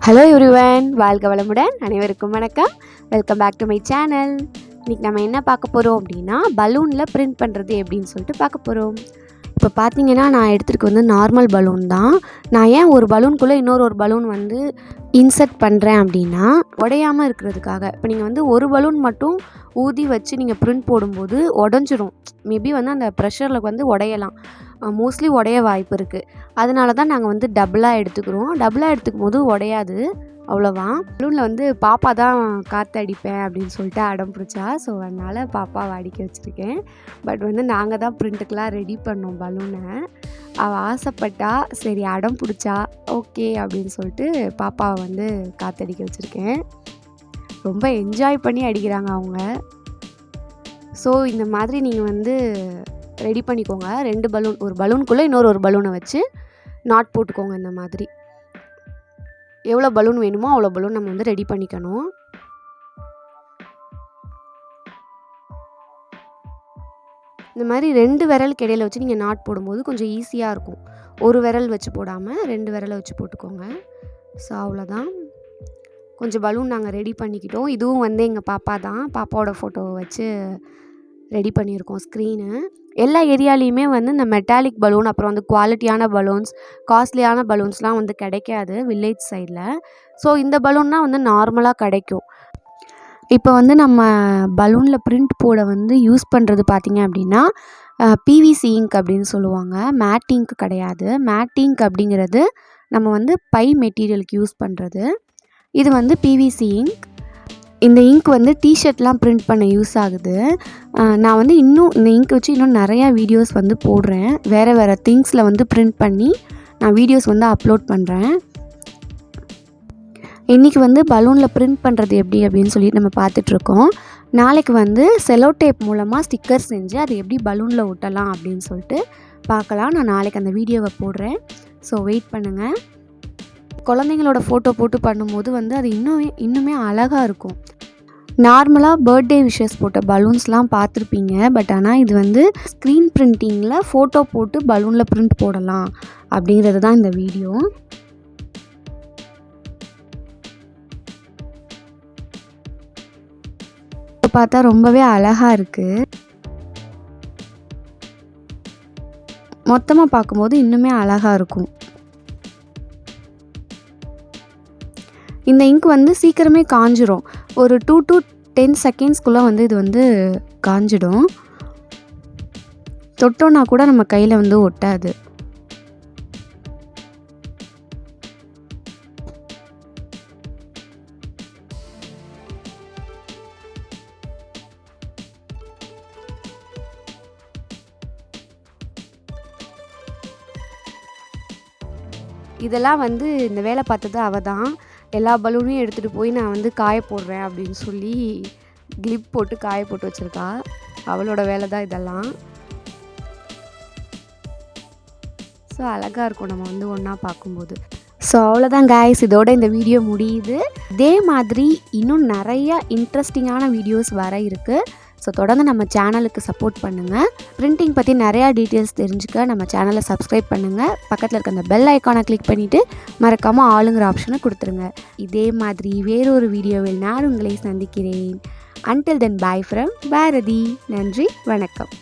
Hello everyone, வாழ்க வளமுடன். அனைவருக்கும் வணக்கம். Welcome back to my channel. இன்றைக்கி நம்ம என்ன பார்க்க போகிறோம் அப்படின்னா, பலூனில் பிரிண்ட் பண்ணுறது எப்படின்னு சொல்லிட்டு பார்க்க போகிறோம். இப்போ பார்த்தீங்கன்னா, நான் எடுத்துகிட்டு வந்து நார்மல் பலூன் தான். நான் ஏன் ஒரு பலூனுக்குள்ளே இன்னொரு பலூன் வந்து இன்சர்ட் பண்ணுறேன் அப்படின்னா, உடையாமல் இருக்கிறதுக்காக. இப்போ நீங்கள் வந்து ஒரு பலூன் மட்டும் ஊதி வச்சு நீங்கள் பிரிண்ட் போடும்போது உடஞ்சிரும். மேபி வந்து அந்த ப்ரெஷரில் வந்து உடையலாம், மோஸ்ட்லி உடைய வாய்ப்பு இருக்குது. அதனால தான் நாங்கள் வந்து டபுளாக எடுத்துக்கிறோம். டபுளாக எடுத்துக்கும் போது உடையாது அவ்வளோவா. பலூனில் வந்து பாப்பா தான் காற்று அடிப்பேன் அப்படின்னு சொல்லிட்டு அடம் பிடிச்சா. ஸோ அதனால் பாப்பாவை அடிக்க வச்சுருக்கேன். பட் வந்து நாங்கள் தான் பிரிண்ட்டுக்கெலாம் ரெடி பண்ணோம் பலூனை. அவள் ஆசைப்பட்டா, சரி அடம் பிடிச்சா ஓகே அப்படின்னு சொல்லிட்டு பாப்பாவை வந்து காற்றடிக்க வச்சுருக்கேன். ரொம்ப என்ஜாய் பண்ணி அடிக்கிறாங்க அவங்க. ஸோ இந்த மாதிரி நீங்கள் வந்து ரெடி பண்ணிக்கோங்க. 2 பலூன், ஒரு பலூனுக்குள்ளே இன்னொரு பலூனை வச்சு நாட் போட்டுக்கோங்க. இந்த மாதிரி எவ்வளோ பலூன் வேணுமோ அவ்வளோ பலூன் நம்ம வந்து ரெடி பண்ணிக்கணும். இந்த மாதிரி 2 விரலுக்கு இடையில வச்சு நீங்கள் நாட் போடும்போது கொஞ்சம் ஈஸியாக இருக்கும். ஒரு விரல் வச்சு போடாமல் 2 விரலை வச்சு போட்டுக்கோங்க. ஸோ அவ்வளோதான். கொஞ்சம் பலூன் நாங்கள் ரெடி பண்ணிக்கிட்டோம். இதுவும் வந்து எங்கள் பாப்பா தான். பாப்பாவோட ஃபோட்டோவை வச்சு ரெடி பண்ணியிருக்கோம் ஸ்க்ரீனு. எல்லா ஏரியாலேயுமே வந்து இந்த மெட்டாலிக் பலூன், அப்புறம் வந்து குவாலிட்டியான பலூன்ஸ், காஸ்ட்லியான பலூன்ஸ்லாம் வந்து கிடைக்காது வில்லேஜ் சைடில். ஸோ இந்த பலூன்னால் வந்து நார்மலாக கிடைக்கும். இப்போ வந்து நம்ம பலூனில் பிரிண்ட் போட வந்து யூஸ் பண்ணுறது பார்த்திங்க அப்படின்னா, பிவிசி இங்க் அப்படின்னு சொல்லுவாங்க. மேட் இங்க் கிடையாது. மேட் இங்க் அப்படிங்கிறது நம்ம வந்து பை மெட்டீரியலுக்கு யூஸ் பண்ணுறது. இது வந்து பிவிசி இங்க். இந்த இங்க் வந்து டிஷர்ட்லாம் பிரிண்ட் பண்ண யூஸ் ஆகுது. நான் வந்து இன்னும் இந்த இங்க் வச்சு இன்னும் நிறையா வீடியோஸ் வந்து போடுறேன். வேறு திங்ஸில் வந்து பிரிண்ட் பண்ணி நான் வீடியோஸ் வந்து அப்லோட் பண்ணுறேன். இன்றைக்கி வந்து பலூனில் பிரிண்ட் பண்ணுறது எப்படி அப்படின்னு சொல்லிட்டு நம்ம பார்த்துட்ருக்கோம். நாளைக்கு வந்து செலோ டேப் மூலமாக ஸ்டிக்கர் செஞ்சு அதை எப்படி பலூனில் ஒட்டலாம் அப்படின்னு சொல்லிட்டு பார்க்கலாம். நான் நாளைக்கு அந்த வீடியோவை போடுறேன். ஸோ வெயிட் பண்ணுங்கள். குழந்தைங்களோட ஃபோட்டோ போட்டு பண்ணும்போது வந்து அது இன்னுமே அழகாக இருக்கும். நார்மலாக பர்த்டே விஷஸ் போட்ட பலூன்ஸ்லாம் பார்த்துருப்பீங்க. பட் ஆனால் இது வந்து ஸ்க்ரீன் பிரிண்டிங்கில் ஃபோட்டோ போட்டு பலூனில் பிரிண்ட் போடலாம் அப்படிங்கிறது தான் இந்த வீடியோ. பார்த்தா ரொம்பவே அழகாக இருக்குது. மொத்தமாக பார்க்கும்போது இன்னுமே அழகாக இருக்கும். இந்த இங்க் வந்து சீக்கிரமே காஞ்சிரும். ஒரு 2 to 10 செகண்ட்ஸ்குள்ளே வந்து இது வந்து காஞ்சிடும். தொட்டோன்னா கூட நம்ம கையில் வந்து ஒட்டாது. இதெல்லாம் வந்து இந்த வேலை பார்த்தது அவள் தான். எல்லா பலூனையும் எடுத்துகிட்டு போய் நான் வந்து காய போடுறேன் அப்படின்னு சொல்லி கிளிப் போட்டு காய போட்டு வச்சுருக்கா. அவளோட வேலை தான் இதெல்லாம். ஸோ அழகாக இருக்கும் நம்ம வந்து ஒன்றா பார்க்கும்போது. ஸோ அவ்வளோதான் காய்ஸ், இதோட இந்த வீடியோ முடியுது. இதே மாதிரி இன்னும் நிறையா இன்ட்ரெஸ்டிங்கான வீடியோஸ் வர இருக்குது. ஸோ தொடர்ந்து நம்ம சேனலுக்கு சப்போர்ட் பண்ணுங்கள். பிரிண்டிங் பற்றி நிறையா டீட்டெயில்ஸ் தெரிஞ்சுக்க நம்ம சேனலை சப்ஸ்கிரைப் பண்ணுங்கள். பக்கத்தில் இருக்க அந்த பெல் ஐக்கானை கிளிக் பண்ணிவிட்டு மறக்காமல் ஆளுங்கிற ஆப்ஷனை கொடுத்துருங்க. இதே மாதிரி வேறொரு வீடியோவில் நான் உங்களை சந்திக்கிறேன். Until then, bye from Bharathi. நன்றி, வணக்கம்.